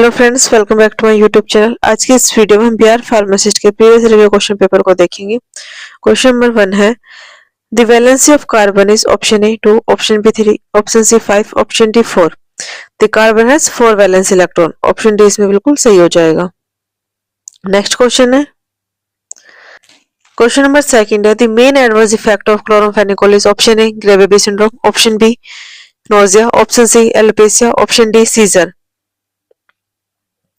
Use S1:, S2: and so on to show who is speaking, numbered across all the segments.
S1: Hello friends, welcome back to my YouTube channel. आज की इस वीडियो में हम बिहार फार्मासिस्ट के प्रीवियस रिव्यू क्वेश्चन पेपर को देखेंगे। क्वेश्चन नंबर 1 है the valency of carbon is option A 2, option B 3, option C 5, option D 4। The carbon has 4 valence electron. Option D इसमें बिल्कुल सही हो जाएगा। नेक्स्ट क्वेश्चन है क्वेश्चन नंबर 2 है the main adverse effect of क्लोरोफेनिकोल is option A grey baby syndrome, option B nausea, option C alopecia, option D seizure.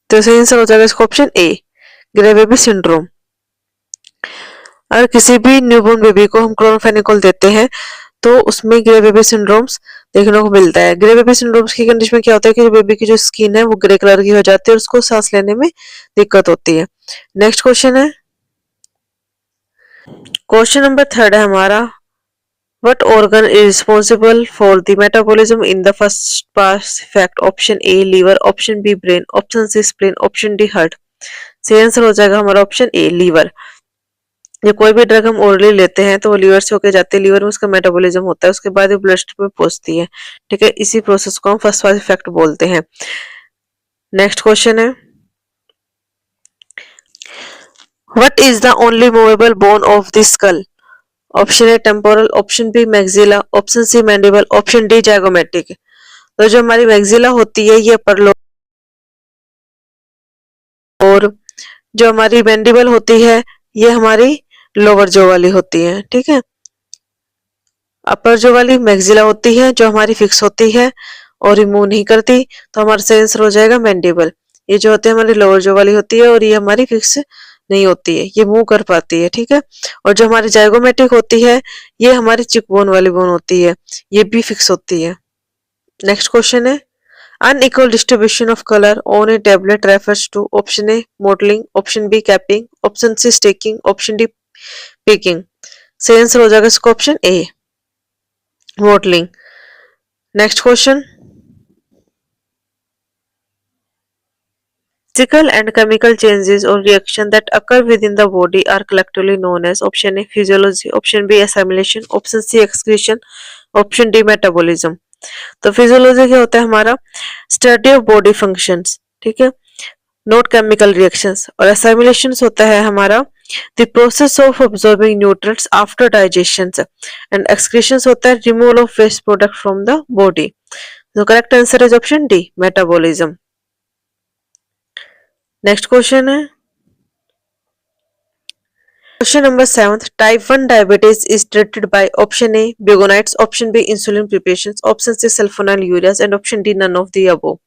S1: तो सही answer हो जाएगा इसका option A grey baby syndrome. अगर किसी भी न्यूबॉर्न बेबी को हम क्लोरोफेनिकोल देते हैं तो उसमें ग्रे बेबी सिंड्रोम्स देखने को मिलता है। ग्रे बेबी सिंड्रोम्स की कंडीशन में क्या होता है कि बेबी की जो स्किन है वो ग्रे कलर की हो जाती है और उसको सांस लेने में दिक्कत होती है। नेक्स्ट क्वेश्चन है क्वेश्चन नंबर 3 है हमारा What organ is responsible for the metabolism in the first pass effect? Option A liver, option B brain, option C spleen, option D heart। सही आंसर हो जाएगा हमारा ऑप्शन ए लीवर। ये कोई भी ड्रग हम ओरली लेते हैं तो वो लीवर से होकर जाती है, लीवर में उसका मेटाबॉलिज्म होता है, उसके बाद वो ब्लड स्ट्रीम में पहुंचती है। ठीक है, इसी प्रोसेस को हम फर्स्ट पास इफेक्ट बोलते हैं। नेक्स्ट क्वेश्चन है What is the only movable bone of the skull? Option A temporal, option B maxilla, option C mandible, option D zygomatic. तो जो हमारी मैक्सिला होती है ये अपर लोब और जो हमारी मैंडिबल होती है ये हमारी लोअर जो वाली होती है। ठीक है, अपर जो वाली मैक्सिला होती है जो हमारी फिक्स होती है और रिमूव नहीं करती, तो हमारा सही आंसर हो जाएगा मैंडिबल। ये जो होती है हमारी लोअर जो वाली होती है और ये हमारी फिक्स नहीं होती है, ये मूव कर पाती है। ठीक है, और जो हमारी जाइगोमेटिक होती है ये हमारी चिकबोन वाली बोन होती है, ये भी फिक्स होती है। नेक्स्ट क्वेश्चन है unequal distribution of colour on a tablet refers to option A mottling, option B capping, option C stacking, option D picking. सही आंसर हो जाएगा इसका option A mottling. Next question Physical and chemical changes or reaction that occur within the body are collectively known as option A physiology, option B assimilation, option C excretion, option D metabolism। तो physiology क्या होता है हमारा study of body functions, ठीक है, note chemical reactions. और एसाइमिलेशन होता है हमारा the process of absorbing nutrients after digestion. And excretions होता है removal of waste product from the body. तो correct answer is option D metabolism. Next question है question number 7 type 1 diabetes is treated by option A biguanides, option B insulin preparations, option C sulfonylureas and option D none of the above.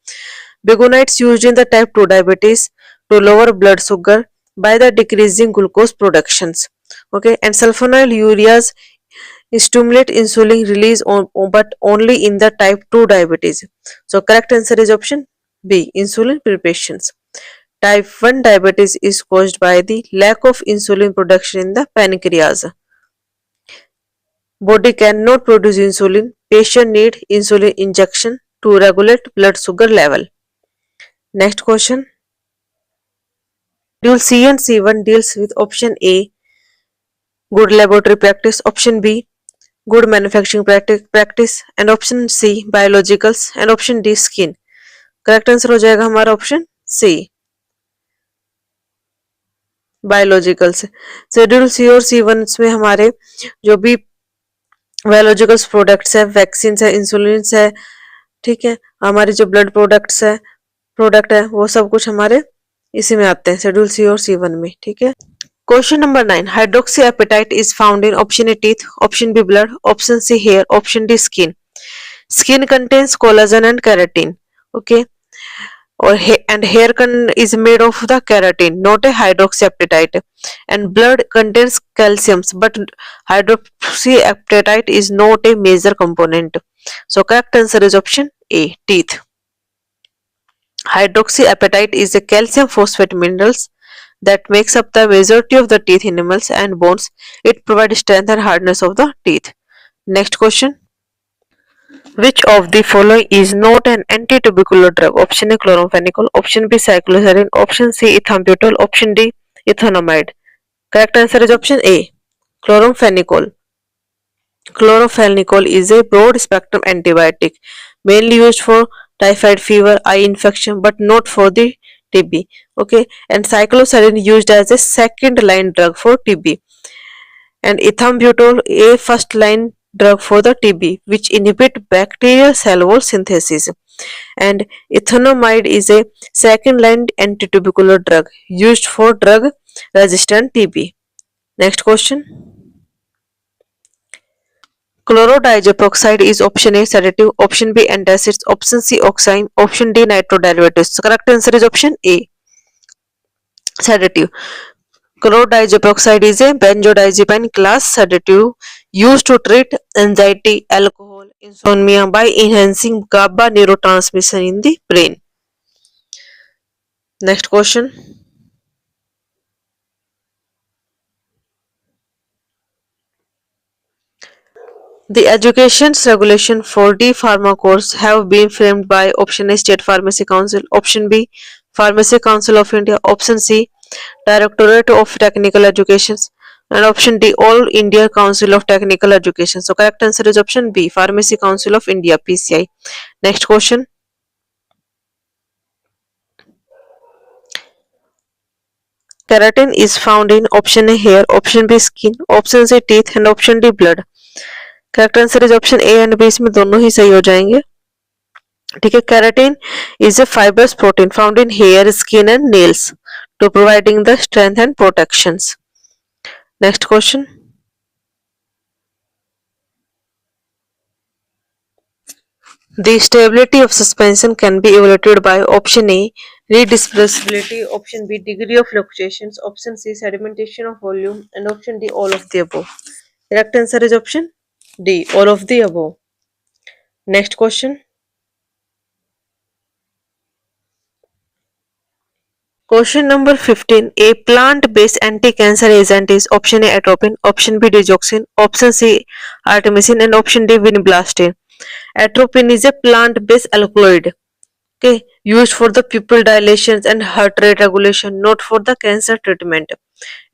S1: Biguanides used in the type 2 diabetes to lower blood sugar by the decreasing glucose productions, okay, and sulfonylureas stimulate insulin release but only in the type 2 diabetes. So correct answer is option B insulin preparations. Type 1 diabetes is caused by the lack of insulin production in the pancreas. Body cannot produce insulin. Patient need insulin injection to regulate blood sugar level. Next question. Module C and C1 deals with option A good laboratory practice, option B good manufacturing practice and option C biologicals and option D skin। Correct answer हो जाएगा हमारा option C biologicals. Schedule C और C1 में हमारे जो भी biologicals products है, vaccine है, इंसुलिन है, ठीक है, हमारे जो ब्लड प्रोडक्ट है वो सब कुछ हमारे इसी में आते हैं शेड्यूल सी और C1 में। ठीक है, question number 9 hydroxyapatite is found in option A teeth, option B blood, option C hair, option D skin. Skin contains collagen and keratin, okay, और and hair is made of the keratin, not a hydroxyapatite, and blood contains calcium but hydroxyapatite is not a major component. So correct answer is option A teeth. Hydroxyapatite is a calcium phosphate minerals that makes up the majority of the teeth enamels and bones. It provides strength and hardness of the teeth. Next question. Which of the following is not an antitubercular drug? Option A chloramphenicol, option B cycloserine, option C ethambutol, option D ethanamide. Correct answer is option A chloramphenicol. Chloramphenicol is a broad spectrum antibiotic mainly used for typhoid fever, eye infection, but not for the TB. Okay, and cycloserine used as a second line drug for TB, and ethambutol a first line drug for the TB, which inhibit bacterial cell wall synthesis. And ethonomide is a second line antitubercular drug used for drug resistant TB. Next question. Chlorodiazepoxide is option A sedative, option B antacids, option C oxime, option D nitroderivatives. So correct answer is option A sedative. Chlorodiazepoxide is a benzodiazepine class sedative used to treat anxiety, alcohol, insomnia by enhancing GABA neurotransmission in the brain. Next question. The education regulation for D Pharma course have been framed by option A State Pharmacy Council, option B Pharmacy Council of India, option C Directorate of Technical Education, and option D All India Council of Technical Education. So correct answer is option B Pharmacy Council of India PCI. Next question. Keratin is found in option A hair, option B skin, option C teeth and option D blood. Correct answer is option A and B, इसमें दोनों ही सही हो जाएंगे. ठीक है. Keratin is a fibrous protein found in hair, skin and nails to providing the strength and protections. Next question. The stability of suspension can be evaluated by option A redispersibility, option B degree of fluctuations, option C sedimentation of volume, and option D all of the above. Correct answer is option D all of the above. Next question. Question number 15. A plant-based anti-cancer agent is option A atropine, option B digoxin, option C artemisinin, and option D vinblastine. Atropine is a plant-based alkaloid, okay, used for the pupil dilations and heart rate regulation, not for the cancer treatment.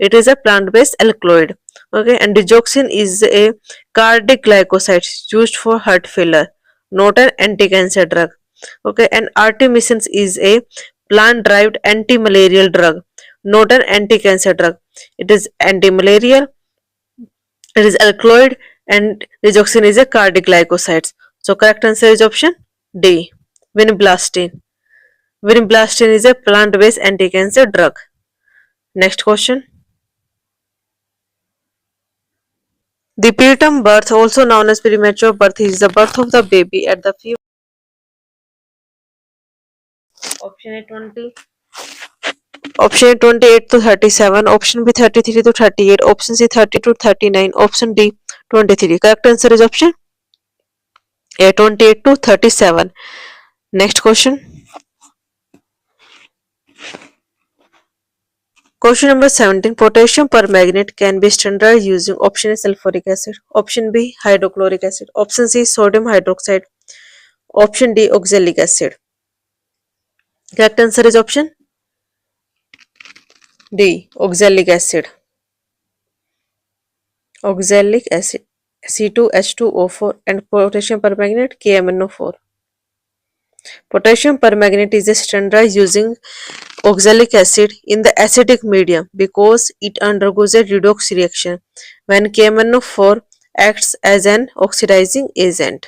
S1: It is a plant-based alkaloid. Okay, and digoxin is a cardiac glycoside used for heart failure, not an anti-cancer drug. Okay, and artemisinin is a plant-derived anti-malarial drug, not an anti-cancer drug. It is anti-malarial, it is alkaloid, and digoxin is a cardiac glycoside. So correct answer is option D, vinblastine. Vinblastine is a plant-based anti-cancer drug. Next question. The preterm birth, also known as premature birth, is the birth of the baby at the fever. Option A 20. Option A 28 to 37. Option B 33 to 38. Option C 30 to 39. Option D 23. Correct answer is option A 28 to 37. Next question. Question number 17. Potassium permanganate can be standardized using option A sulfuric acid, option B hydrochloric acid, option C sodium hydroxide, option D oxalic acid. Correct answer is option D oxalic acid. Oxalic acid C2H2O4 and potassium permanganate KMnO4. Potassium permanganate is standardized using oxalic acid in the acidic medium because it undergoes a redox reaction when KMnO4 acts as an oxidizing agent.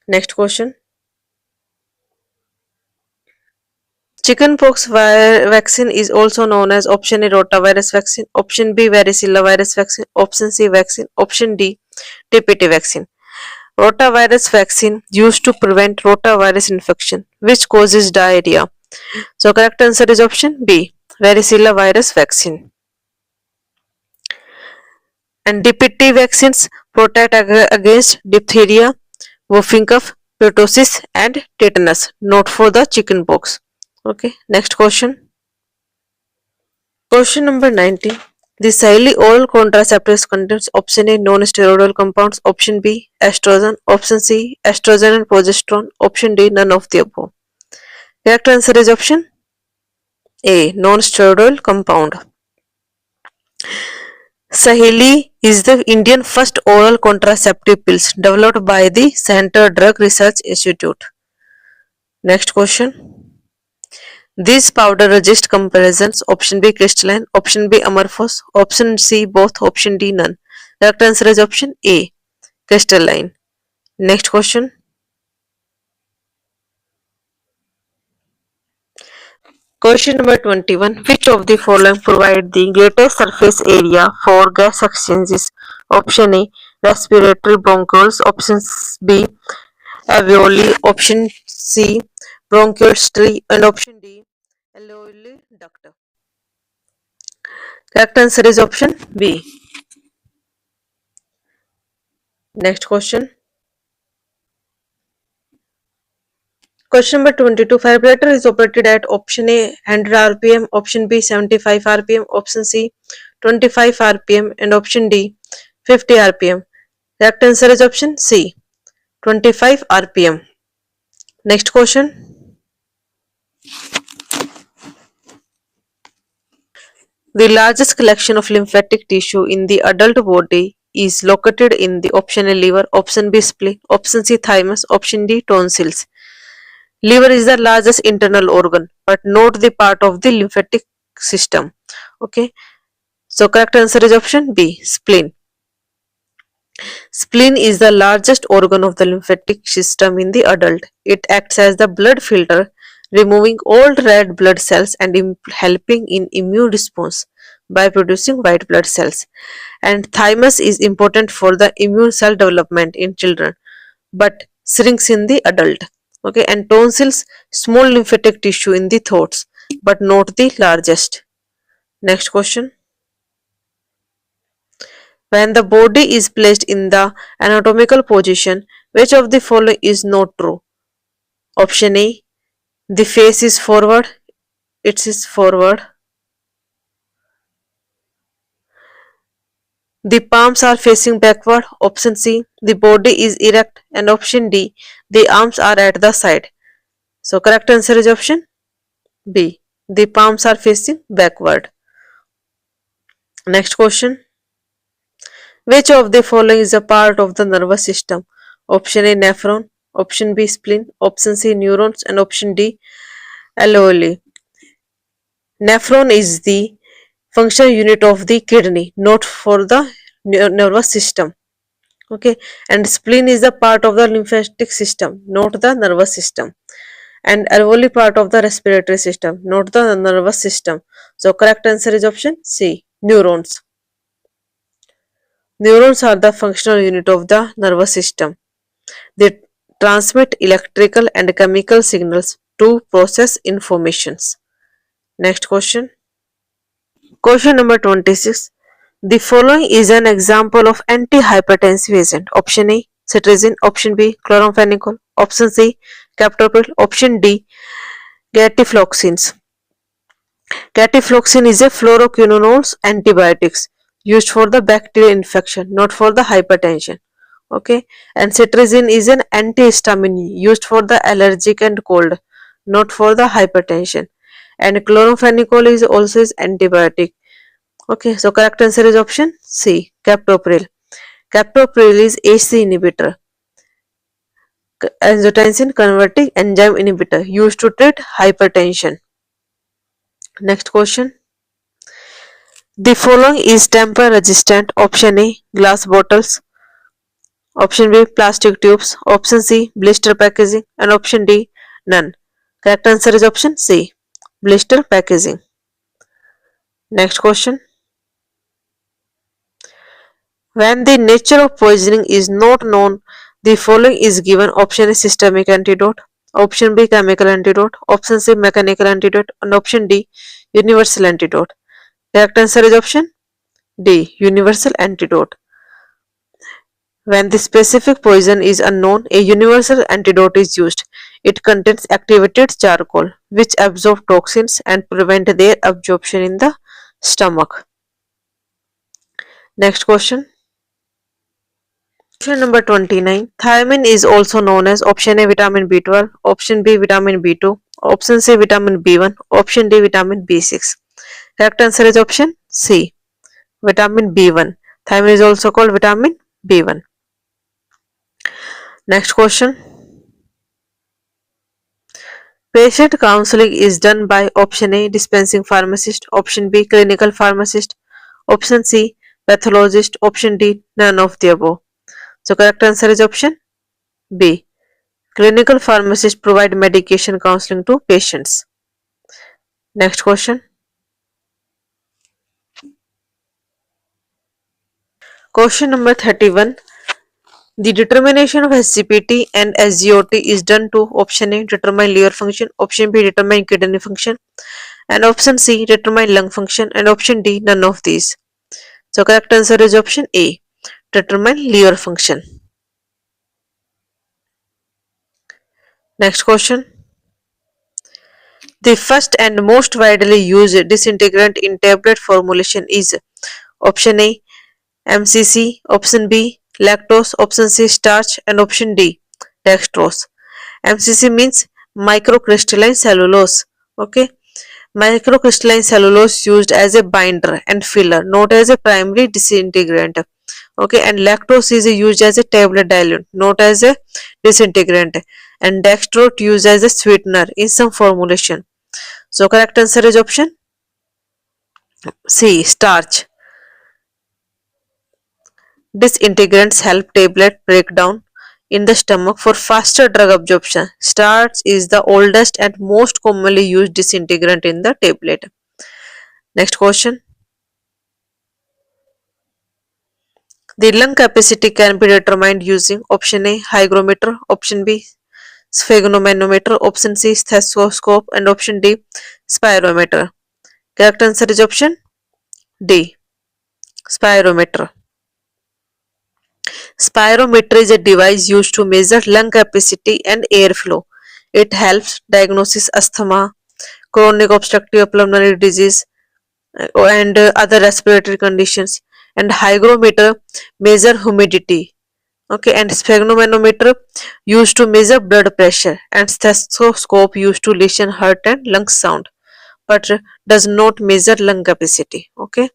S1: Next question. Chickenpox vaccine is also known as option A rotavirus vaccine, option B varicella virus vaccine, option C vaccine, option D TPT vaccine. Rotavirus vaccine used to prevent rotavirus infection which causes diarrhea. So correct answer is option B varicella virus vaccine. And DPT vaccines protect against diphtheria, whooping cough, pertussis and tetanus, not for the chickenpox. Okay, next question. Question number 19. The Siley oral contraceptives contains option A non-steroidal compounds, option B estrogen, option C estrogen and progesterone, option D none of the above. Correct answer is option A non-steroidal compound. Saheli is the Indian first oral contraceptive pills developed by the Center Drug Research Institute. Next question. These powder resist comparisons. Option B crystalline, option B amorphous, option C both, option D none. Correct answer is option A crystalline. Next question. Question number 21. Which of the following provide the greatest surface area for gas exchanges? Option A respiratory bronchioles, option B alveoli, option C bronchioles and option D alveoli duct. Correct answer is option B. Next question. Question number 22. Fibrillator is operated at option A 100 rpm, option B 75 rpm, option C 25 rpm and option D 50 rpm. Correct answer is option C 25 rpm. Next question. The largest collection of lymphatic tissue in the adult body is located in the option A liver, option B spleen, option C thymus, option D tonsils. Liver is the largest internal organ, but not the part of the lymphatic system. Okay, so correct answer is option B spleen. Spleen is the largest organ of the lymphatic system in the adult. It acts as the blood filter, removing old red blood cells and helping in immune response by producing white blood cells. And thymus is important for the immune cell development in children, but shrinks in the adult. Okay, and tonsils, small lymphatic tissue in the throats, but not the largest. Next question. When the body is placed in the anatomical position, which of the following is not true? Option A, the face is forward, it is forward. The palms are facing backward. Option C, the body is erect, and option D, the arms are at the side. So correct answer is option B, the palms are facing backward. Next question. Which of the following is a part of the nervous system? Option A nephron, option B spleen, option C neurons and option D alveoli. Nephron is the functional unit of the kidney, not for the nervous system. Okay, and spleen is a part of the lymphatic system, not the nervous system. And alveoli part of the respiratory system, not the nervous system. So correct answer is option C, neurons. Neurons are the functional unit of the nervous system. They transmit electrical and chemical signals to process informations. Next question. Question number 26. The following is an example of antihypertensive agent. Option A, cetirizine. Option B, chloramphenicol. Option C, captopril. Option D, gatifloxins. Gatifloxin is a fluoroquinolones antibiotics used for the bacterial infection, not for the hypertension. Okay, and cetirizine is an antihistamine used for the allergic and cold, not for the hypertension. And chloramphenicol is also is antibiotic. Okay, so correct answer is option C, captopril. Captopril is AC inhibitor, angiotensin converting enzyme inhibitor used to treat hypertension. Next question. The following is tamper resistant. Option A, glass bottles. Option B, plastic tubes. Option C, blister packaging. And option D, none. Correct answer is option C, blister packaging. Next question. When the nature of poisoning is not known, the following is given. Option A, systemic antidote. Option B, chemical antidote. Option C, mechanical antidote. And option D, universal antidote. Correct answer is option D, universal antidote. When the specific poison is unknown, a universal antidote is used. It contains activated charcoal, which absorb toxins and prevent their absorption in the stomach. Next question. Question number 29. Thiamine is also known as option A vitamin B12, option B vitamin B2, option C vitamin B1, option D vitamin B6. Correct answer is option C, vitamin B1. Thiamine is also called vitamin B1. Next question. Patient counseling is done by option A, dispensing pharmacist, option B, clinical pharmacist, option C, pathologist, option D, none of the above. So correct answer is option B. Clinical pharmacists provide medication counseling to patients. Next question. Question number 31. The determination of SGPT and SGOT is done to option A, determine liver function, option B, determine kidney function, and option C, determine lung function, and option D, none of these. So correct answer is option A, determine liver function. Next question. The first and most widely used disintegrant in tablet formulation is option A, MCC, option B, lactose, option C, starch, and option D, dextrose. MCC means microcrystalline cellulose. Okay, microcrystalline cellulose used as a binder and filler, not as a primary disintegrant. Okay, and lactose is used as a tablet diluent, not as a disintegrant, and dextrose used as a sweetener in some formulation. So correct answer is option C, starch. Disintegrants help tablet break down in the stomach for faster drug absorption. Starch is the oldest and most commonly used disintegrant in the tablet. Next question. The lung capacity can be determined using option A, hygrometer, option B, sphygmomanometer, option C, stethoscope, and option D, spirometer. Correct answer is option D, spirometer. Spirometer is a device used to measure lung capacity and airflow. It helps diagnose asthma, chronic obstructive pulmonary disease, and other respiratory conditions. And hygrometer measure humidity. Okay, and sphygmomanometer used to measure blood pressure, and stethoscope used to listen heart and lung sound, but does not measure lung capacity. Okay.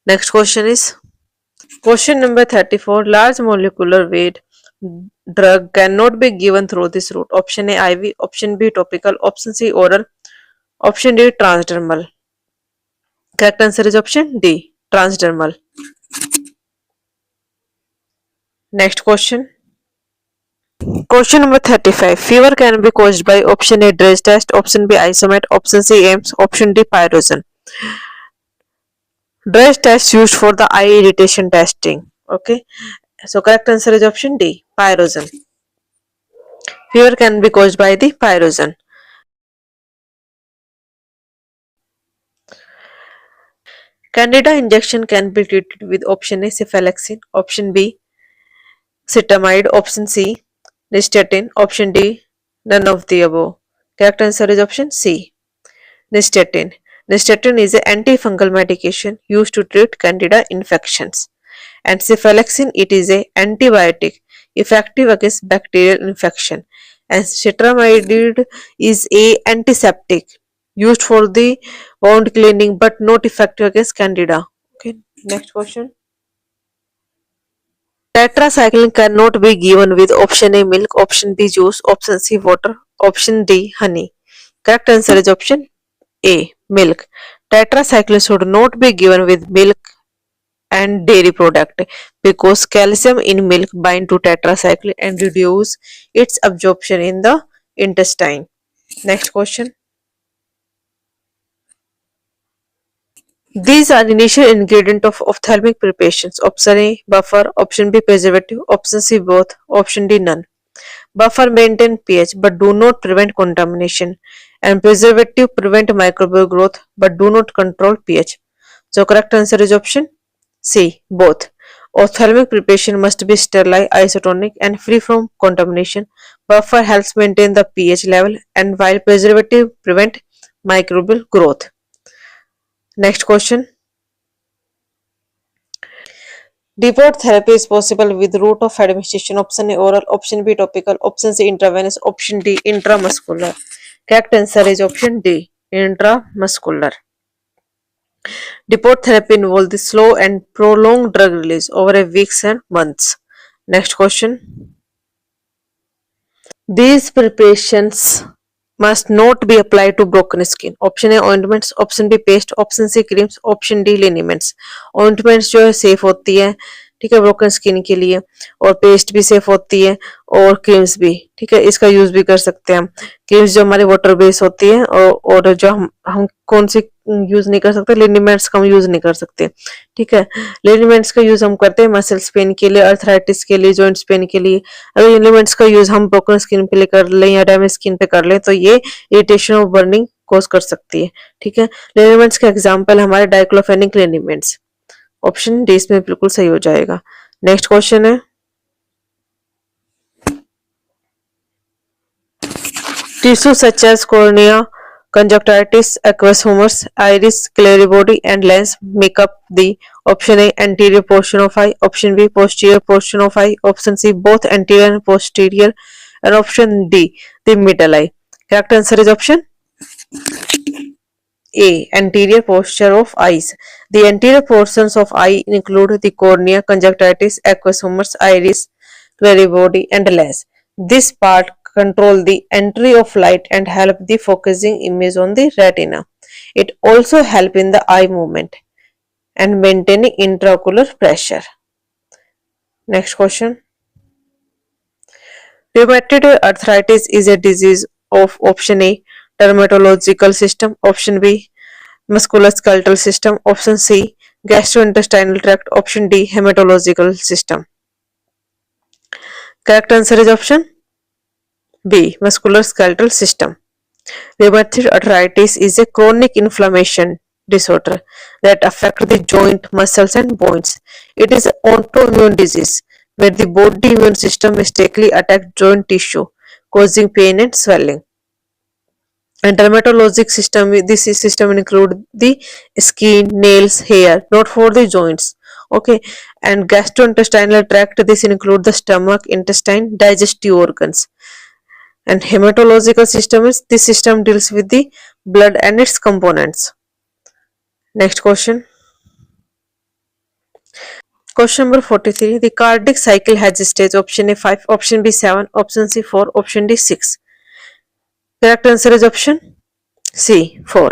S1: Next question is question number 34. Large molecular weight drug cannot be given through this route. Option A, IV, option B, topical, option C, oral, option D, transdermal. Correct answer is option D, transdermal. Next question. Question number 35. Fever can be caused by option A, Dress test, option B, isomet, option C, AIMS, option D, pyrogen. Dress test used for the eye irritation testing. Okay. So correct answer is option D, pyrogen. Fever can be caused by the pyrogen. Candida injection can be treated with option A, cephalexin, option B, citamide, option C, nystatin, option D, none of the above. Correct answer is option C, nystatin. Nystatin is an antifungal medication used to treat candida infections. And cephalexin, it is a antibiotic effective against bacterial infection. And cetramide is a antiseptic used for the wound cleaning but not effective against candida. Okay, next question. Tetracycline cannot be given with option A, milk, option B, juice, option C, water, option D, honey. Correct answer is option A, milk. Tetracycline should not be given with milk and dairy product because calcium in milk bind to tetracycline and reduce its absorption in the intestine. Next question. These are initial ingredient of ophthalmic preparations. Option A, buffer, option B, preservative, option C, both, option D, none. Buffer maintain pH but do not prevent contamination, and preservative prevent microbial growth but do not control pH. So correct answer is option C, both. Ophthalmic preparation must be sterile, isotonic, and free from contamination. Buffer helps maintain the pH level, and while preservative prevent microbial growth. Next question. Depot therapy is possible with route of administration. Option A, oral, option B, topical, option C, intravenous, option D, intramuscular. Correct answer is option D, intramuscular. Depot therapy involves the slow and prolonged drug release over a weeks and months. Next question. These preparations must not be applied to broken skin. Option A ointments, option B paste, option C creams, option D liniments. Ointments जो है safe होती है, ठीक है, broken skin के लिए, और paste भी सेफ होती है, और क्रीम्स भी, ठीक है, इसका यूज भी कर सकते हैं हम. क्रीम्स जो हमारे वाटर बेस होती है, और जो हम कौन सी यूज नहीं कर सकते, लिनीमेंट्स का हम यूज नहीं कर सकते, ठीक है. लिनीमेंट्स का यूज हम करते हैं मसल्स पेन के लिए, अर्थराइटिस के लिए, जॉइंट्स पेन के लिए. अगर लिनीमेंट्स का यूज हम ब्रोकन स्किन पे कर लें या डैमेज स्किन पे कर लें तो ये इरिटेशन और बर्निंग कॉज कर सकती है, ठीक है. लिनीमेंट्स का एग्जांपल हमारे डाइक्लोफेनिक लिनीमेंट्स. ऑप्शन डी इसमें बिल्कुल सही हो जाएगा. नेक्स्ट क्वेश्चन है, tissue such as cornea, conjunctivitis, aqueous humors, iris, ciliary body, and lens make up the option A anterior portion of eye, option B posterior portion of eye, option C both anterior and posterior, and option D the middle eye. Correct answer is option A anterior posture of eyes. The anterior portions of eye include the cornea, conjunctivitis, aqueous humors, iris, ciliary body, and lens. This part control the entry of light and help the focusing image on the retina. It also help in the eye movement and maintaining intraocular pressure. Next question. Rheumatoid arthritis is a disease of option A dermatological system, option B musculoskeletal system, option C gastrointestinal tract, option D hematological system. Correct answer is option B musculoskeletal system. Rheumatoid arthritis is a chronic inflammation disorder that affects the joint, muscles, and bones. It is an autoimmune disease where the body immune system mistakenly attacks joint tissue, causing pain and swelling. And dermatologic system, this system include the skin, nails, hair, not for the joints. Okay, and gastrointestinal tract, this include the stomach, intestine, digestive organs. And hematological system is this system deals with the blood and its components. Next question. Question number 43. The cardiac cycle has a stage, option A 5, option B 7, option C 4, option D 6. Correct answer is option C 4.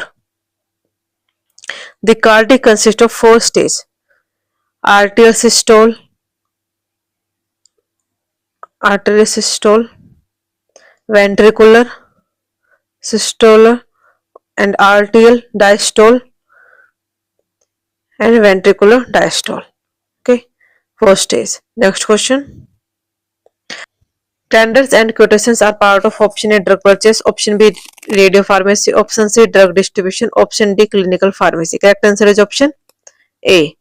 S1: The cardiac consists of 4 stages: arterial systole, ventricular systole, and arterial diastole, and ventricular diastole. Okay, 4 stages. Next question. Tenders and quotations are part of option A drug purchase, option B radio pharmacy, option C drug distribution, option D clinical pharmacy. Correct answer is option A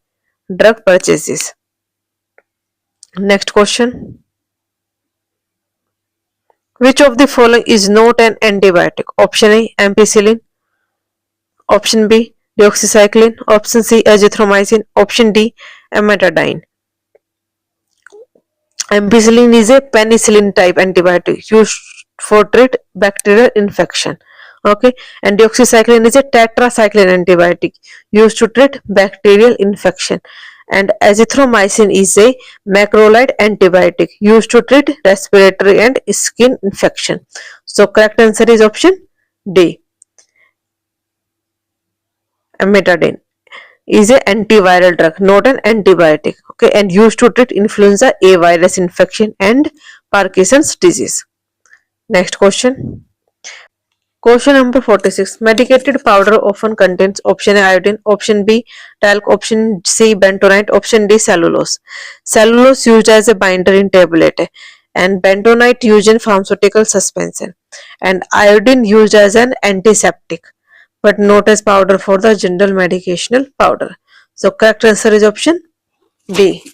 S1: drug purchases. Next question. Which of the following is not an antibiotic? Option A ampicillin, option B doxycycline, option C azithromycin, option D amantadine. Ampicillin is a penicillin type antibiotic used for treat bacterial infection. Okay, and doxycycline is a tetracycline antibiotic used to treat bacterial infection. And azithromycin is a macrolide antibiotic used to treat respiratory and skin infection. So correct answer is option D. Amantadine is an antiviral drug, not an antibiotic. Okay, and used to treat influenza A virus infection and Parkinson's disease. Next question. Question number 46. Medicated powder often contains option A iodine, option B talc, option C bentonite, option D cellulose. Cellulose used as a binder in tablet, and bentonite used in pharmaceutical suspension, and iodine used as an antiseptic, but not as powder for the general medicational powder. So correct answer is option B.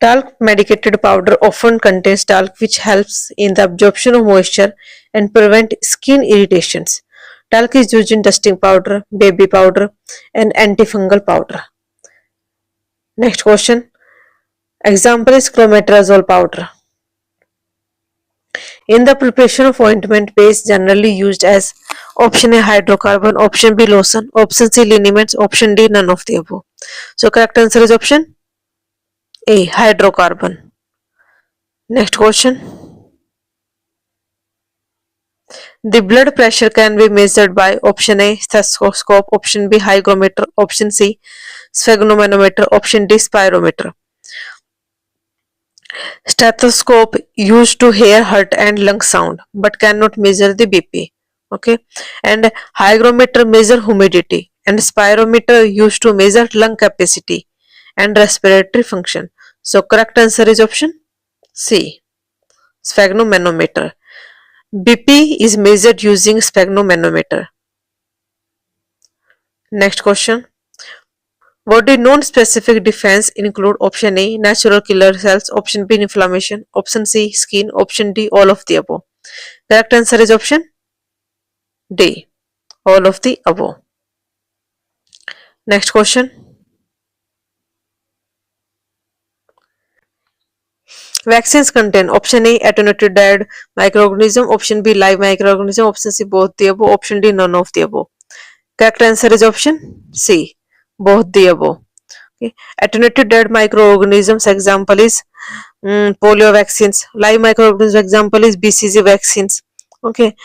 S1: Talc medicated powder often contains talc, which helps in the absorption of moisture and prevent skin irritations. Talc is used in dusting powder, baby powder, and antifungal powder. Next question. Example is clometrazole powder. In the preparation of ointment paste, generally used as option A hydrocarbon, option B lotion, option C liniments, option D none of the above. So correct answer is option A hydrocarbon. Next question. The blood pressure can be measured by option A stethoscope, option B hygrometer, option C sphygmomanometer, option D spirometer. Stethoscope used to hear heart and lung sound but cannot measure the BP. Okay, and hygrometer measure humidity, and spirometer used to measure lung capacity and respiratory function. So correct answer is option C sphygmomanometer. BP is measured using sphygmomanometer. Next question. What did non-specific defense include? Option A natural killer cells, option B inflammation, option C skin, option D all of the above. Correct answer is option D all of the above. Next question. Vaccines contain option A attenuated dead microorganism, option B live microorganism, option C both the above, option D none of the above. Correct answer is option C both the above. Okay. Attenuated dead microorganisms example is polio vaccines. Live microorganisms example is BCG vaccines. Okay.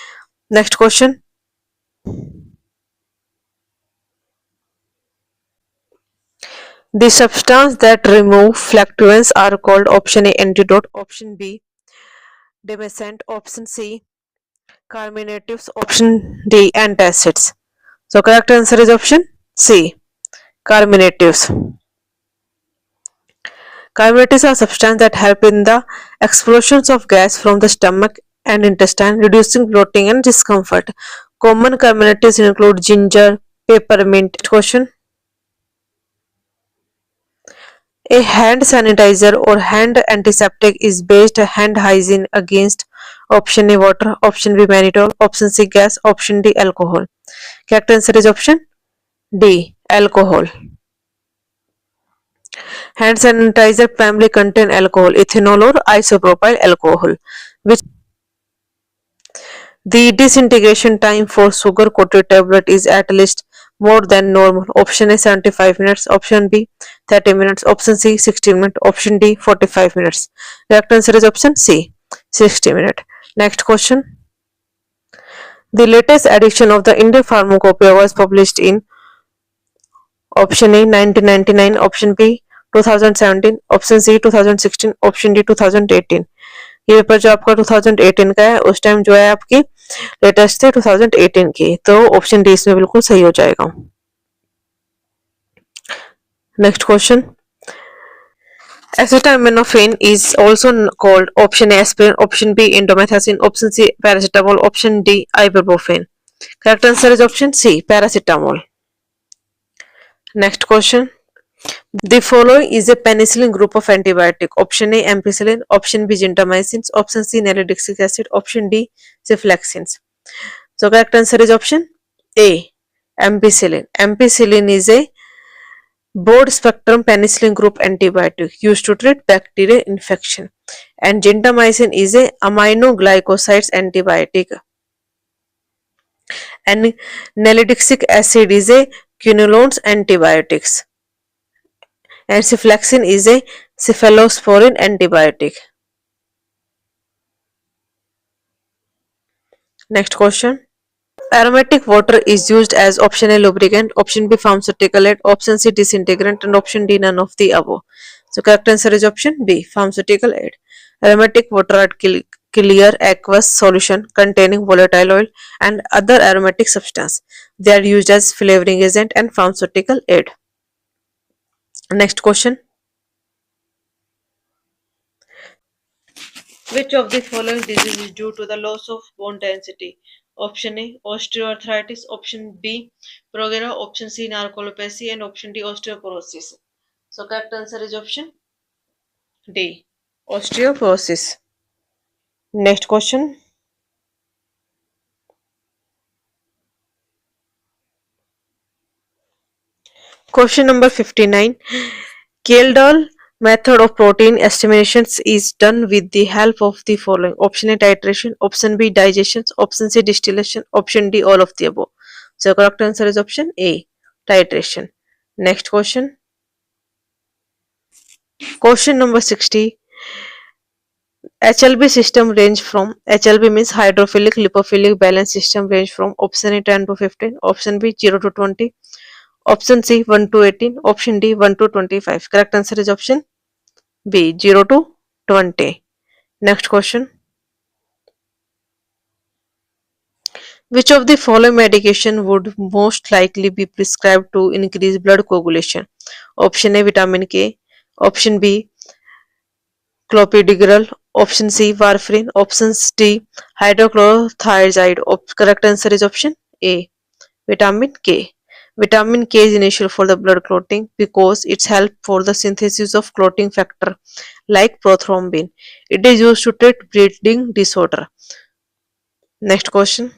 S1: Next question. The substance that remove fluctuants are called option A antidote, option B demescent, option C carminatives, option D antacids. So correct answer is option C carminatives. Carminatives are substances that help in the expulsions of gas from the stomach and intestine, reducing bloating and discomfort. Common carminatives include ginger, peppermint. Question. A hand sanitizer or hand antiseptic is based hand hygiene against option A water, option B mannitol, option C gas, option D alcohol. Correct answer is option D alcohol. Hand sanitizer primarily contain alcohol, ethanol or isopropyl alcohol, which the disintegration time for sugar coated tablet is at least more than normal. Option A 75 minutes, option B 30 minutes, option C 60 minutes, option D 45 minutes. Correct answer is option C 60 minutes. Next question. The latest edition of the Indian Pharmacopoeia was published in option A 1999, option B 2017, option C 2016, opशन D 2018. ये paper जो आपका 2018 का है उस time जो है आपकी latest थे 2018 की, तो ऑप्शन डी इसमें बिल्कुल सही हो जाएगा. Next question. Acetaminophen is also called option A aspirin, option B indomethacin, option C paracetamol, option D ibuprofen. Correct answer is option C paracetamol. Next question. The following is a penicillin group of antibiotic. Option A ampicillin, option B gentamicin, option C nalidixic acid, option D cephalexins. So correct answer is option A ampicillin. Ampicillin is a broad spectrum penicillin group antibiotic used to treat bacterial infection, and gentamicin is a aminoglycosides antibiotic, and nalidixic acid is a quinolones antibiotics, and cephalexin is a cephalosporin antibiotic. Next question. Aromatic water is used as option A lubricant, option B pharmaceutical aid, option C disintegrant, and option D none of the above. So correct answer is option B pharmaceutical aid. Aromatic water are clear aqueous solution containing volatile oil and other aromatic substance. They are used as flavoring agent and pharmaceutical aid. Next question. Which of the following disease is due to the loss of bone density? Option A osteoarthritis, option B progeria, option C narcolepsy, and option D osteoporosis. So correct answer is option D osteoporosis. Next question. Question number 59. Kjeldahl Method of protein estimations is done with the help of the following. Option A titration, option B digestion, option C distillation, option D all of the above. So correct answer is option A titration. Next question. Question number 60. HLB system range from HLB means hydrophilic lipophilic balance system range from option A 10 to 15, option B 0 to 20, option C 1 to 18, option D 1 to 25. Correct answer is option B 0 to 20. Next question. Which of the following medication would most likely be prescribed to increase blood coagulation? Option A vitamin K, option B clopidogrel, option C warfarin, option D hydrochlorothiazide. Correct answer is option A vitamin K. Vitamin K is essential for the blood clotting because it's help for the synthesis of clotting factor like prothrombin. It is used to treat bleeding disorder. Next question.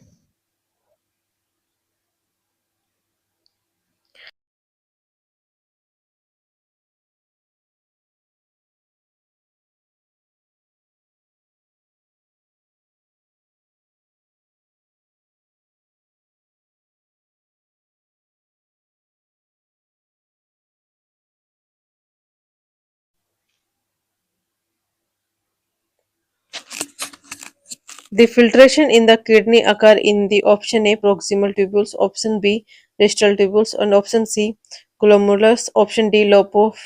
S1: The filtration in the kidney occur in the option A proximal tubules, option B distal tubules, and option C glomerulus, option D loop of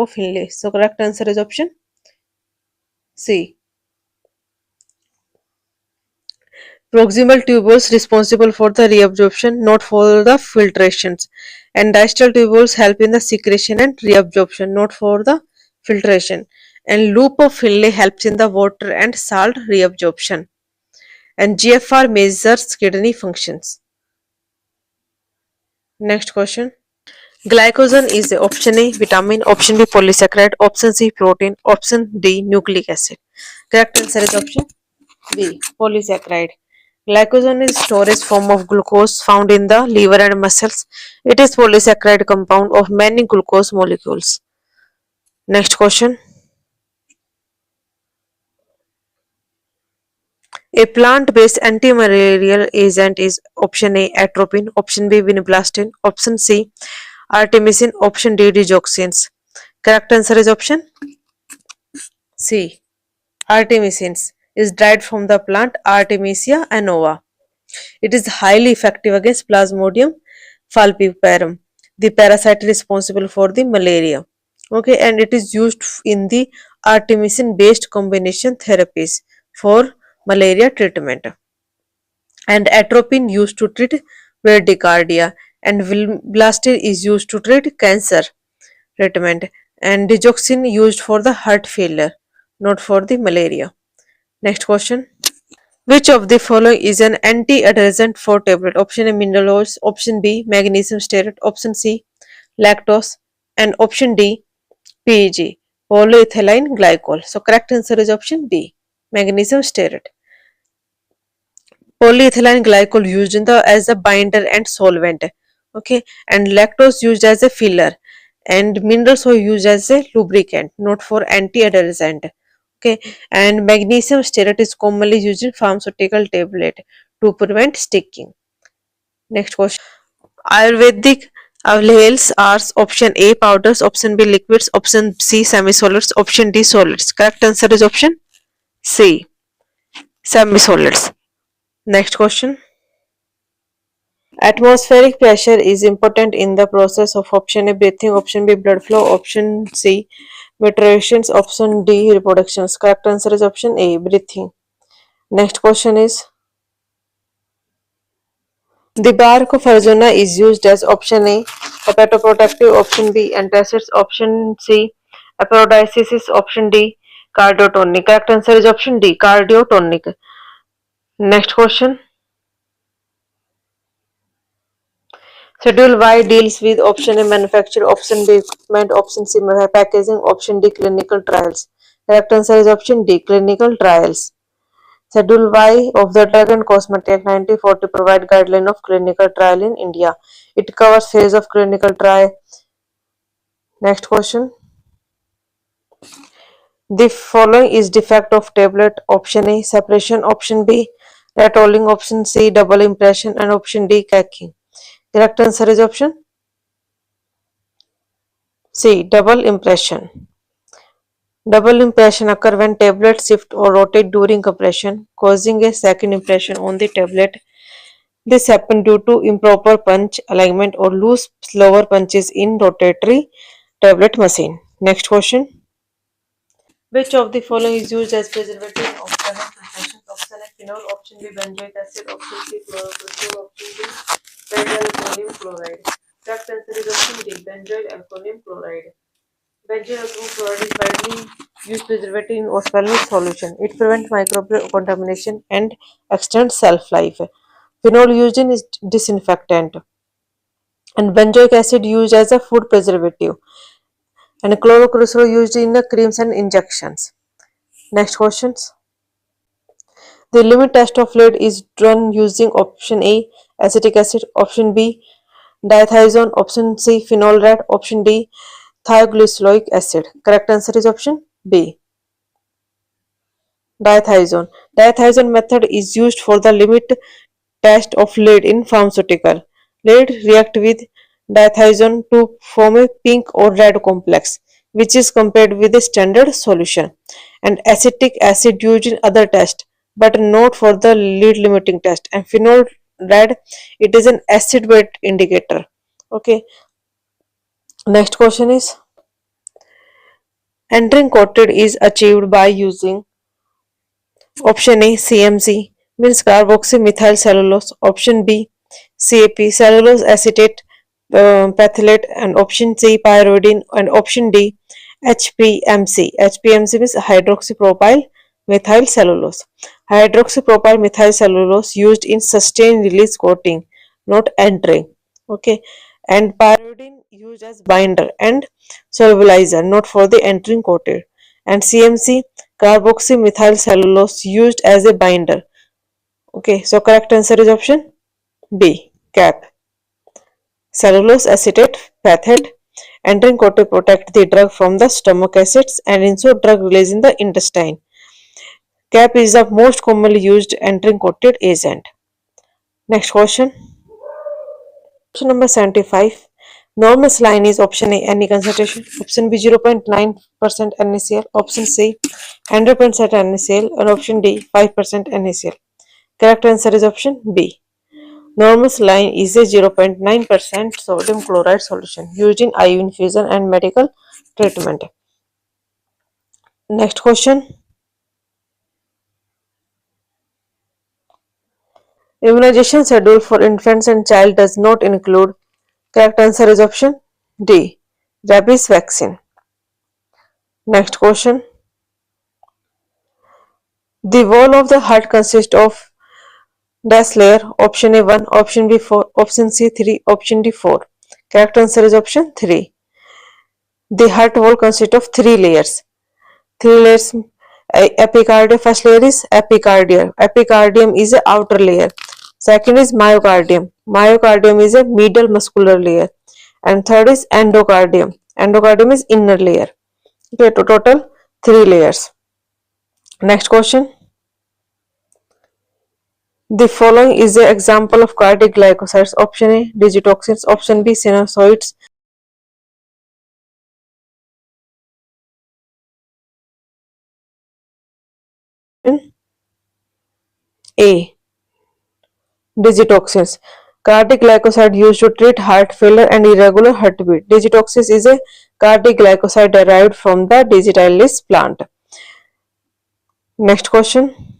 S1: Finlay. So correct answer is option C. Proximal tubules responsible for the reabsorption, not for the filtrations, and distal tubules help in the secretion and reabsorption, not for the filtration. And loop of Finlay helps in the water and salt reabsorption. And GFR measures kidney functions. Next question. Glycogen is the option A vitamin, option B polysaccharide, option C protein, option D nucleic acid. Correct answer is option B polysaccharide. Glycogen is storage form of glucose found in the liver and muscles. It is polysaccharide compound of many glucose molecules. Next question. A plant-based antimalarial agent is option A atropine, option B vinblastine, option C artemisinin, option D digoxins. Correct answer is option C. Artemisinin is derived from the plant Artemisia annova. It is highly effective against Plasmodium falciparum, the parasite responsible for the malaria. Okay, and it is used in the artemisinin-based combination therapies for malaria treatment. And atropine used to treat bradycardia, and vinblastine is used to treat cancer treatment, and digoxin used for the heart failure, not for the malaria. Next question. Which of the following is an antiadherent for tablet? Option A mineral oils, option B magnesium stearate, option C lactose, and option D PEG polyethylene glycol. So correct answer is option B magnesium stearate. Polyethylene glycol used in the as a binder and solvent. Okay, and lactose used as a filler, and minerals are used as a lubricant, not for antiadherent. Okay, and magnesium stearate is commonly used in pharmaceutical tablet to prevent sticking. Next question. Ayurvedic oils are option A powders, option B liquids, option C semi-solids, option D solids. Correct answer is option C semi-solids. Next question. Atmospheric pressure is important in the process of option A breathing, option B blood flow, option C maturations, option D reproductions. Correct answer is option A breathing. Next question is the bark of Arizona is used as option A hepatoprotective, option B antacids, option C aphrodisiasis, option D cardiotonic. Correct answer is option D cardiotonic. Next question. Schedule Y deals with option A manufacture, option B equipment, option C packaging, option D clinical trials. Correct answer is option D clinical trials. Schedule Y of the Drug and Cosmetic Act 1940 provide guideline of clinical trial in India. It covers phase of clinical trial. Next question. The following is defect of tablet. Option A, separation. Option B, rat rolling. Option C, double impression. And option D, cracking. Correct answer is option C, double impression. Double impression occur when tablets shift or rotate during compression, causing a second impression on the tablet. This happens due to improper punch alignment or loose slower punches in rotatory tablet machine. Next question. Which of the following is used as preservative of current compression? Option A, phenol. Option B, benzoic acid. Option C, chlorotoluene. Option D, benzyl aluminum chloride. Correct answer is option D, benzoyl aluminum chloride. Benzyl aluminum chloride is widely used preservative in ophthalmic solution. It prevents microbial contamination and extends shelf life. Phenol used in is disinfectant, and benzoic acid used as a food preservative, and chlorocrucil used in the creams and injections. Next questions. The limit test of lead is done using option A, acetic acid, option B, dithiazone, option C, phenol red, option D, thioglycolic acid. Correct answer is option B, dithiazone. Dithiazone method is used for the limit test of lead in pharmaceutical. Lead react with dithiazone to form a pink or red complex, which is compared with a standard solution, and acetic acid used in other tests, but not for the lead limiting test. And phenol red, it is an acid weight indicator. Okay. Next question is, entering coated is achieved by using option A, CMC, means carboxymethyl cellulose. Option B, CAP, cellulose acetate phthalate. And option C, pyridine. And option D, HPMC. HPMC means hydroxypropyl methyl cellulose. Hydroxypropyl methyl cellulose used in sustained release coating, not entering. Okay. And pyridine used as binder and solubilizer, not for the entering coated. And CMC, carboxymethyl cellulose used as a binder. Okay, so correct answer is option B, CAP. Cellulose acetate phthalate. Entering coated protect the drug from the stomach acids and ensure drug release in the intestine. CAP is the most commonly used entering coated agent. Next question. Question number 75. Normal saline is option A, any concentration, option B 0.9% NaCl, option C 100% NaCl, and option D 5% NaCl. Correct answer is option B. Normal saline is a 0.9% sodium chloride solution used in IV infusion and medical treatment. Next question. Immunization schedule for infants and child does not include. Correct answer is option D, rabies vaccine. Next question. The wall of the heart consists of dash layer. Option A 1, option B 4, option C 3, option D 4. Correct answer is option 3. The heart wall consists of 3 layers. 3 layers. Epicardium. First layer is epicardium. Epicardium is the outer layer. Second is myocardium. Myocardium is a middle muscular layer. And third is endocardium. Endocardium is inner layer. Okay, to total 3 layers. Next question. The following is an example of cardiac glycosides. Option A, digitoxins. Option B, sinusoids. A, digitoxins. Cardiac glycoside used to treat heart failure and irregular heartbeat. Digitoxins is a cardiac glycoside derived from the digitalis plant. Next question.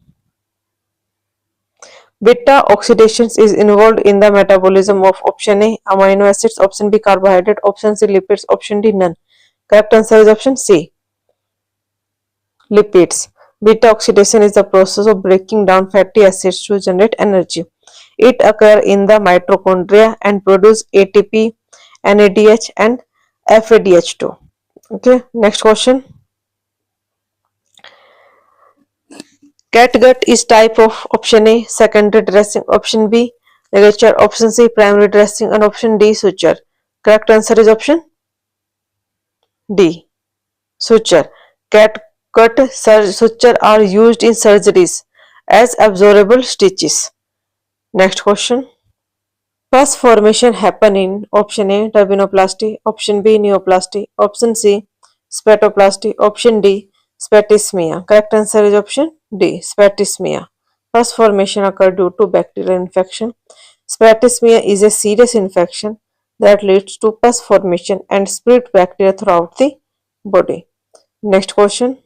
S1: Beta oxidation is involved in the metabolism of option A, amino acids, option B, carbohydrate, option C, lipids, option D, none. Correct answer is option C, lipids. Beta oxidation is the process of breaking down fatty acids to generate energy. It occurs in the mitochondria and produce ATP, NADH and FADH2. Okay, next question. Catgut is type of option A, secondary dressing, option B, ligature, option C, primary dressing, and option D, suture. Correct answer is option D, suture. Catgut cut suture are used in surgeries as absorbable stitches. Next question. Pus formation happen in option A turbinoplasty, option B neoplasty, option C spatoplasty, option D spatismia. Correct answer is option D spatismia. Pus formation occur due to bacterial infection. Spatismia is a serious infection that leads to pus formation and spread bacteria throughout the body. Next question.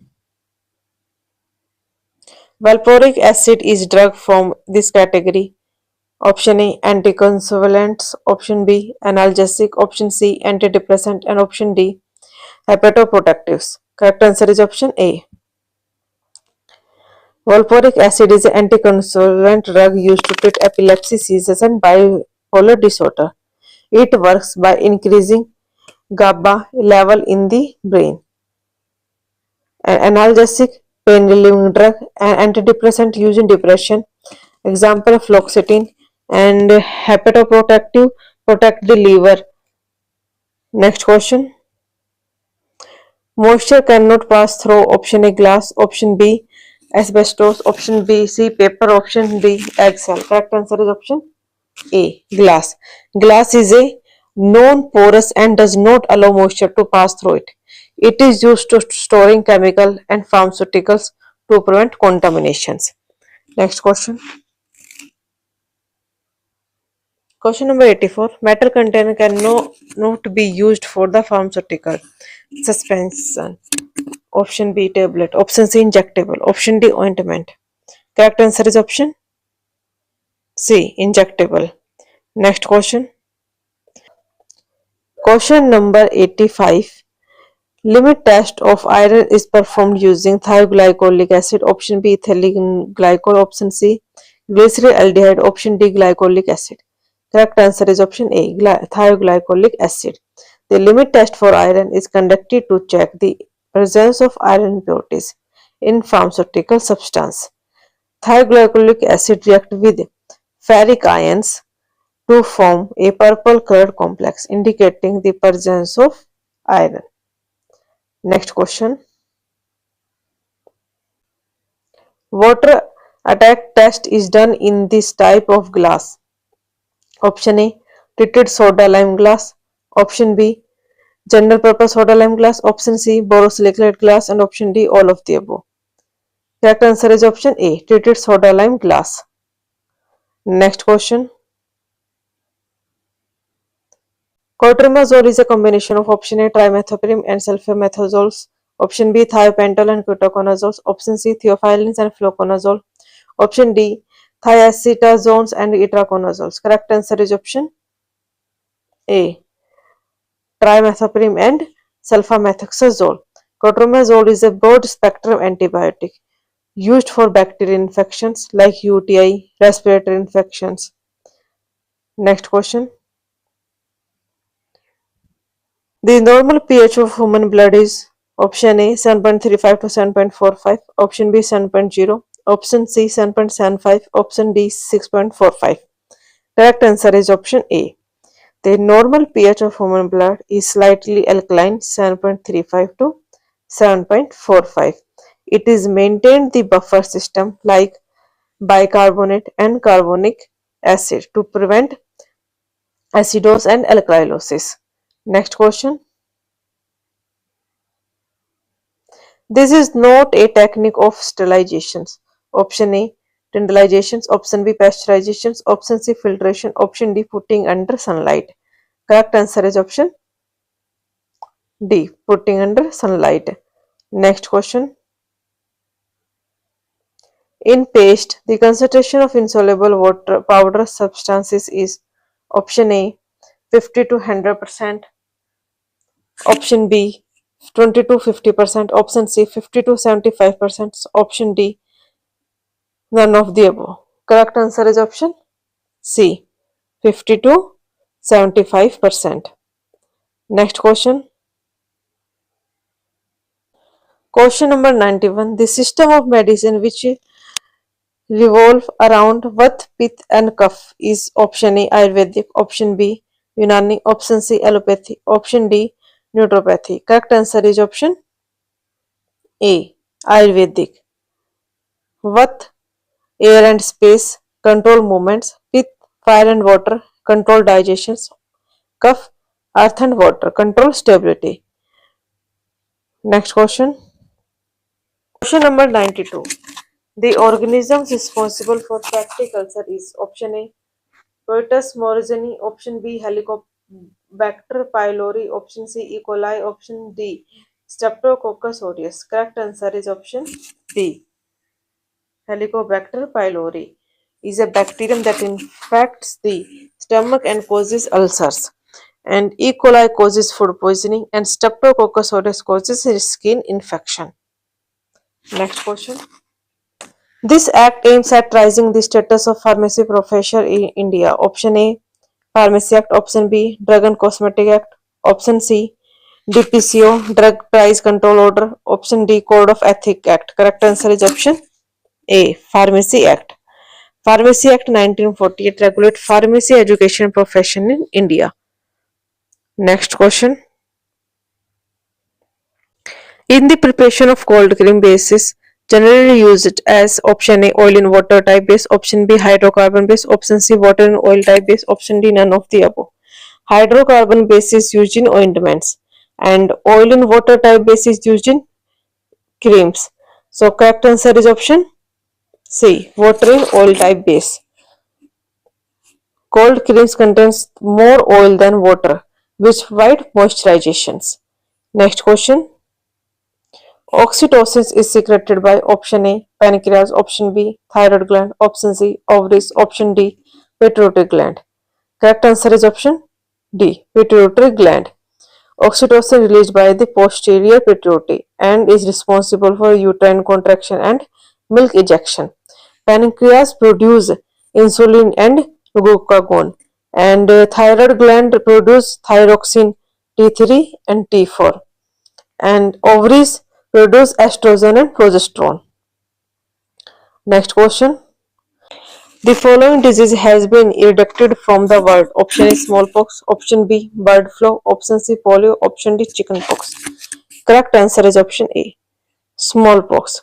S1: Valproic acid is drug from this category. Option A anticonvulsants, option B analgesic, option C antidepressant, and option D hepatoprotectives. Correct answer is option A. Valproic acid is an anticonvulsant drug used to treat epilepsy, seizures, and bipolar disorder. It works by increasing GABA level in the brain. An analgesic, pain relieving drug, and antidepressant used in depression. Example fluoxetine, and hepatoprotective protect the liver. Next question. Moisture cannot pass through option A glass, option B asbestos, option B C paper, option D eggshell. Correct answer is option A glass. Glass is a non-porous and does not allow moisture to pass through it. It is used to storing chemical and pharmaceuticals to prevent contaminations. Next question. Question number 84. Metal container cannot be used for the pharmaceutical suspension. Option B tablet. Option C injectable. Option D ointment. Correct answer is option C injectable. Next question. Question number 85. Limit test of iron is performed using thioglycolic acid. Option B ethylene glycol. Option C glycerol aldehyde. Option D glycolic acid. Correct answer is option A thioglycolic acid. The limit test for iron is conducted to check the presence of iron impurities in pharmaceutical substance. Thioglycolic acid reacts with ferric ions to form a purple colored complex indicating the presence of iron. Next question. Water attack test is done in this type of glass. Option A treated soda lime glass, option B general purpose soda lime glass, option C borosilicate glass, and option D all of the above. Correct answer is option A treated soda lime glass. Next question. Cotrimazole is a combination of option A trimethoprim and sulfamethazoles, option B thiopental and ketoconazoles, option C theophylline and fluconazole, option D thiacetazones and itraconazoles. Correct answer is option A trimethoprim and sulfamethoxazole. Cotrimazole is a broad spectrum antibiotic used for bacterial infections like UTI, respiratory infections. Next question. The normal pH of human blood is option A 7.35 to 7.45, option B 7.0, option C 7.75, option D 6.45. Correct answer is option A. The normal pH of human blood is slightly alkaline 7.35 to 7.45. It is maintained the buffer system like bicarbonate and carbonic acid to prevent acidosis and alkalosis. Next question. This is not a technique of sterilization. Option A Tenderizations, option B pasteurizations, option C filtration, option D putting under sunlight. Correct answer is option D putting under sunlight. Next question. In paste, the concentration of insoluble water powder substances is option A 50 to 100%, option B 20 to 50%, option C 50 to 75%, option D none of the above. Correct answer is option C 50 to 75%. Next question. Question number 91. The system of medicine which revolve around Vat, Pitta and Kapha is option A Ayurvedic, option B Unani, option C allopathy, option D naturopathy. Correct answer is option A Ayurvedic. Vat, air and space, control movements. Pith, fire and water, control digestions. Kaph, earth and water, control stability. Next question. Question number 92. The organisms responsible for fatty ulcer is option A, Coitus morrison, option B, Helicobacter pylori, option C, E. coli, option D, Streptococcus aureus. Correct answer is option D. Helicobacter pylori is a bacterium that infects the stomach and causes ulcers. And E. coli causes food poisoning, and Streptococcus aureus causes skin infection. Next question. This act aims at raising the status of pharmacy profession in India. Option A, Pharmacy Act. Option B, Drug and Cosmetic Act. Option C, DPCO, Drug Price Control Order. Option D, Code of Ethics Act. Correct answer is option A, Pharmacy Act. Pharmacy Act 1948 regulates pharmacy education profession in India. Next question. In the preparation of cold cream bases, generally used as option A, oil in water type base, option B, hydrocarbon base, option C, water in oil type base, option D, none of the above. Hydrocarbon base is used in ointments and oil in water type base is used in creams. So correct answer is option C, water in oil type base. Cold creams contains more oil than water, which provide moisturizations. Next question. Oxytocin is secreted by option A, pancreas, option B, thyroid gland, option C, ovaries, option D, pituitary gland. Correct answer is option D, pituitary gland. Oxytocin released by the posterior pituitary and is responsible for uterine contraction and milk ejection. Pancreas produce insulin and glucagon, and thyroid gland produce thyroxine T3 and T4, and ovaries produce estrogen and progesterone. Next question. The following disease has been eradicated from the world. Option A, smallpox. Option B, bird flu. Option C, polio. Option D, chickenpox. Correct answer is option A, smallpox.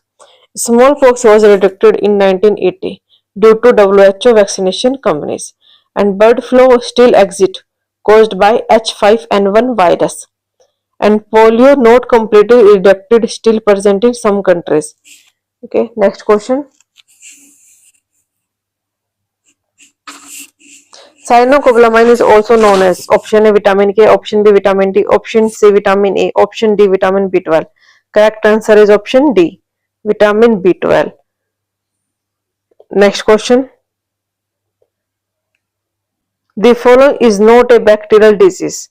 S1: Smallpox was eradicated in 1980 due to WHO vaccination companies, and bird flu still exists, caused by H5N1 virus. And polio, not completely eradicated, still present in some countries. Okay, next question. Cyanocobalamin is also known as option A, vitamin K, option B, vitamin D, option C, vitamin A, option D, vitamin B12. Correct answer is option D, vitamin B12. Next question. The following is not a bacterial disease.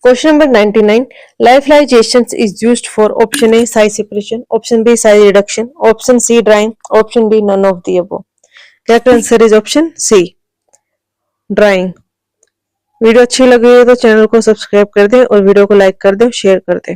S1: Question number 99. Lyophilization is used for option A, size separation, option B, size reduction, option C, drying, option D, none of the above. Correct answer is option C, drying. Video अच्छी लगी हो तो channel को subscribe कर दें और video को like कर दें, शेयर कर दें.